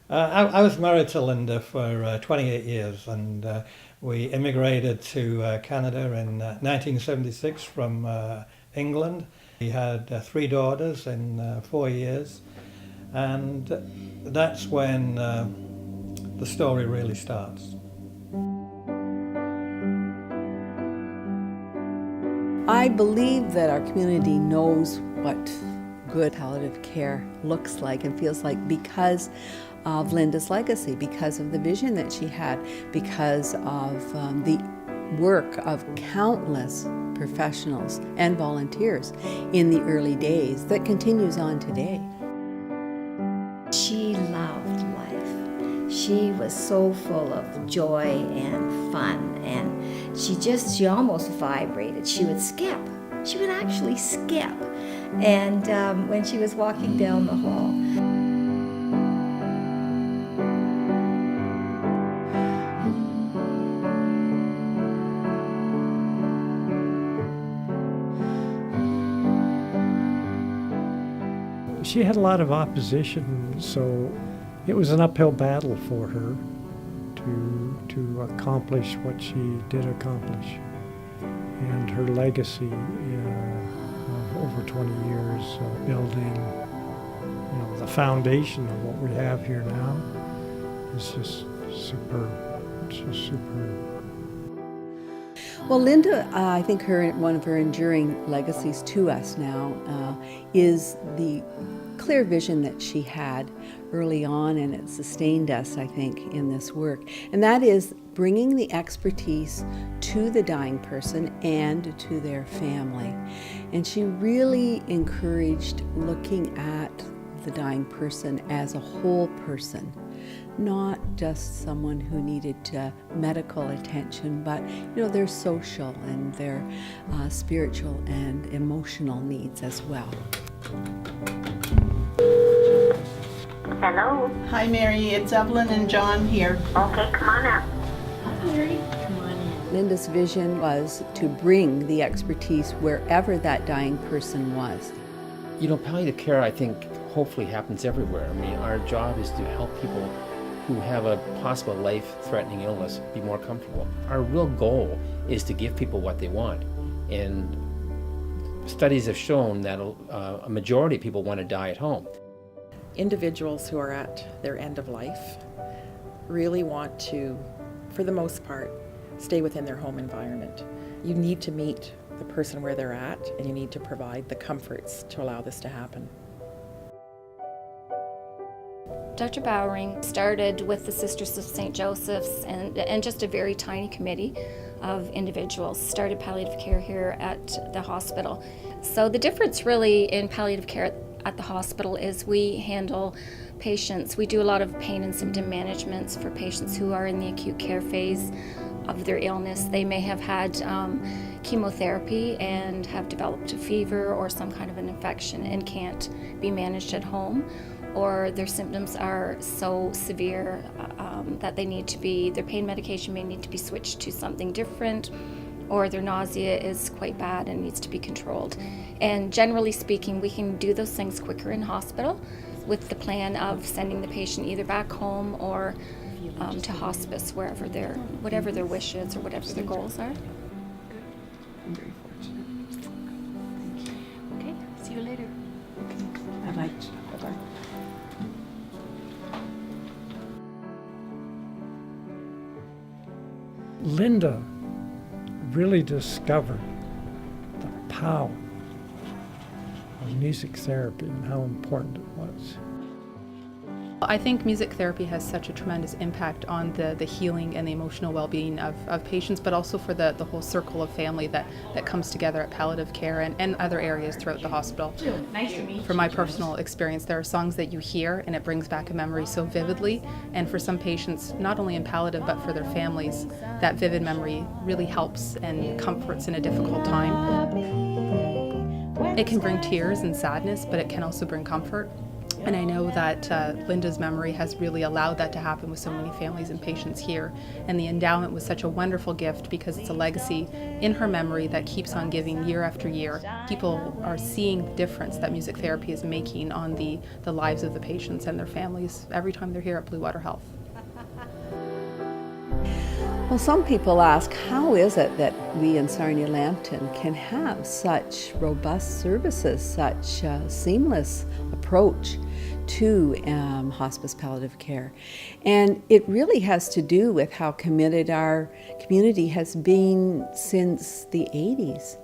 I was married to Linda for 28 years, and we immigrated to Canada in 1976 from England. We had 3 daughters in 4 years, and that's when the story really starts. I believe that our community knows what good palliative care looks like and feels like because of Linda's legacy, because of the vision that she had, because of the work of countless professionals and volunteers in the early days that continues on today. She loved life. She was so full of joy and fun, and she almost vibrated. She would skip. She would actually skip. And when she was walking down the hall. She had a lot of opposition, so it was an uphill battle for her to accomplish what she did accomplish. And her legacy of over 20 years building, the foundation of what we have here now is just superb. It's just superb. Well, Linda, I think one of her enduring legacies to us now is the clear vision that she had early on, and it sustained us, I think, in this work. And that is bringing the expertise to the dying person and to their family. And she really encouraged looking at the dying person as a whole person, not just someone who needed medical attention, but their social and their spiritual and emotional needs as well. Hello. Hi, Mary. It's Evelyn and John here. Okay, come on up. Hi, Mary. Come on in. Linda's vision was to bring the expertise wherever that dying person was. Palliative care, I think, hopefully happens everywhere. I mean, our job is to help people who have a possible life-threatening illness be more comfortable. Our real goal is to give people what they want. And studies have shown that a majority of people want to die at home. Individuals who are at their end of life really want to, for the most part, stay within their home environment. You need to meet the person where they're at, and you need to provide the comforts to allow this to happen. Dr. Bowering started with the Sisters of St. Joseph's and just a very tiny committee of individuals started palliative care here at the hospital. So the difference really in palliative care at the hospital is we handle patients. We do a lot of pain and symptom managements for patients who are in the acute care phase of their illness. They may have had chemotherapy and have developed a fever or some kind of an infection and can't be managed at home, or their symptoms are so severe that their pain medication may need to be switched to something different, or their nausea is quite bad and needs to be controlled. And generally speaking, we can do those things quicker in hospital with the plan of sending the patient either back home or to hospice, whatever their wishes or whatever their goals are. I'm very fortunate. Okay, see you later. Bye-bye. Bye-bye. Linda really discovered the power of music therapy and how important it was. I think music therapy has such a tremendous impact on the healing and the emotional well-being of patients, but also for the whole circle of family that comes together at palliative care and other areas throughout the hospital. Nice to meet you. From my personal experience, there are songs that you hear and it brings back a memory so vividly, and for some patients, not only in palliative but for their families, that vivid memory really helps and comforts in a difficult time. It can bring tears and sadness, but it can also bring comfort. And I know that Linda's memory has really allowed that to happen with so many families and patients here. And the endowment was such a wonderful gift because it's a legacy in her memory that keeps on giving year after year. People are seeing the difference that music therapy is making on the lives of the patients and their families every time they're here at Blue Water Health. Well, some people ask, how is it that we in Sarnia-Lambton can have such robust services, such a seamless approach to hospice palliative care? And it really has to do with how committed our community has been since the 80s.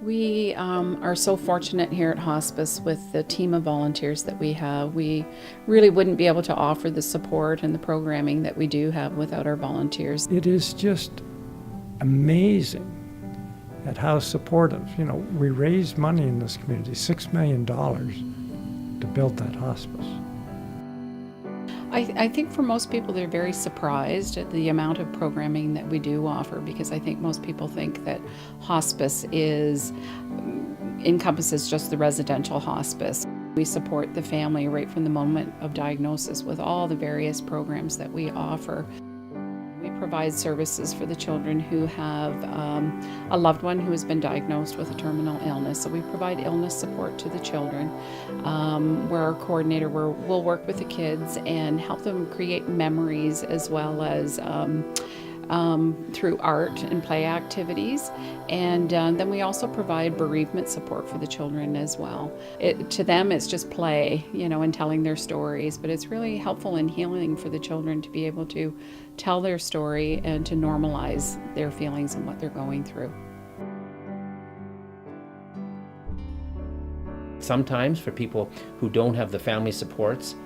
We are so fortunate here at Hospice with the team of volunteers that we have. We really wouldn't be able to offer the support and the programming that we do have without our volunteers. It is just amazing at how supportive. You know, we raised money in this community, $6 million, to build that hospice. I think for most people they're very surprised at the amount of programming that we do offer, because I think most people think that hospice encompasses just the residential hospice. We support the family right from the moment of diagnosis with all the various programs that we offer. We provide services for the children who have a loved one who has been diagnosed with a terminal illness. So we provide illness support to the children, where our coordinator will work with the kids and help them create memories, as well as through art and play activities. And then we also provide bereavement support for the children as well. To them, it's just play, and telling their stories, but it's really helpful and healing for the children to be able to tell their story and to normalize their feelings and what they're going through. Sometimes for people who don't have the family supports,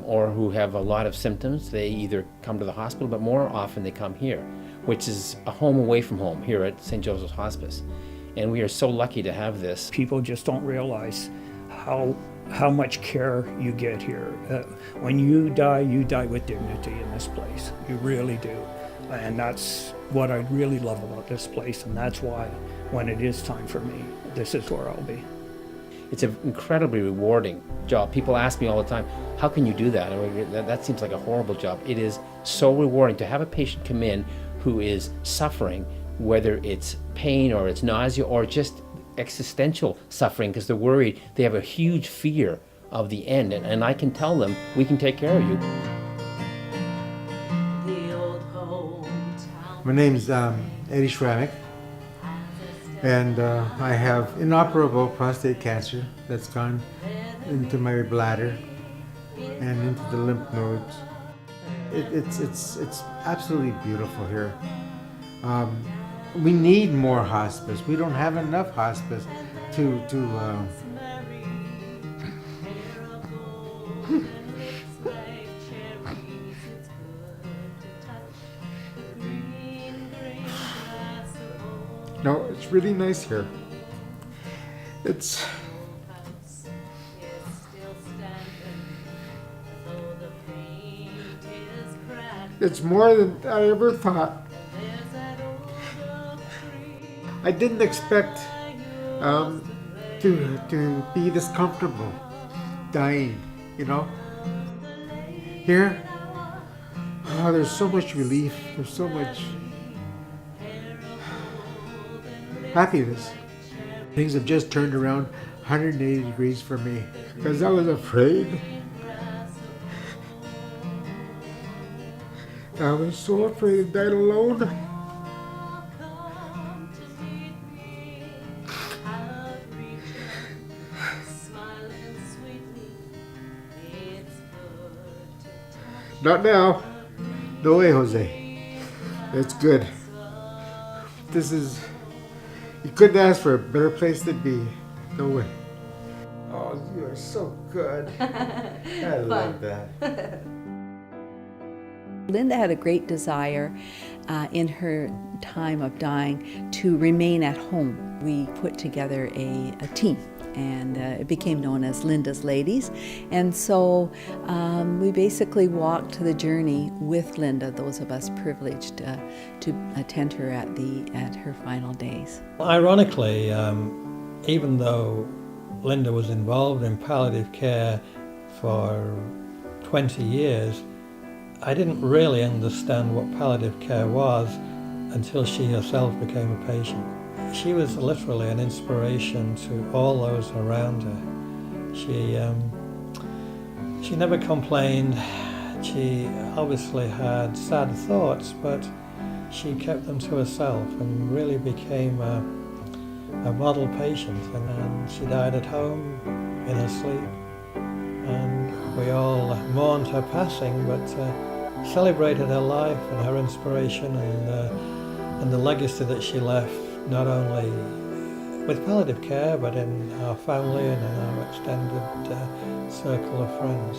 or who have a lot of symptoms, they either come to the hospital, but more often they come here, which is a home away from home here at St. Joseph's Hospice. And we are so lucky to have this. People just don't realize how much care you get here. When you die with dignity in this place. You really do. And that's what I really love about this place, and that's why when it is time for me, this is where I'll be. It's an incredibly rewarding job. People ask me all the time, how can you do that? That seems like a horrible job. It is so rewarding to have a patient come in who is suffering, whether it's pain or it's nausea or just existential suffering because they're worried. They have a huge fear of the end, and I can tell them, we can take care of you. My name's Eddie Schramek, and I have inoperable prostate cancer that's gone into my bladder and into the lymph nodes. It's absolutely beautiful here. We need more hospice. We don't have enough hospice to No, it's really nice here. It's more than I ever thought. I didn't expect to be this comfortable dying, Here, there's so much relief, there's so much happiness. Things have just turned around 180 degrees for me because I was afraid. I was so afraid to die alone. Not now. No way, Jose. It's good. You couldn't ask for a better place to be. No way. Oh, you are so good. I love that. Linda had a great desire in her time of dying to remain at home. We put together a team, and it became known as Linda's Ladies. And so we basically walked the journey with Linda, those of us privileged to attend her at her final days. Ironically, even though Linda was involved in palliative care for 20 years, I didn't really understand what palliative care was until she herself became a patient. She was literally an inspiration to all those around her. She never complained. She obviously had sad thoughts, but she kept them to herself and really became a model patient. And she died at home in her sleep. And we all mourned her passing, but celebrated her life and her inspiration and the legacy that she left, not only with palliative care, but in our family and in our extended circle of friends.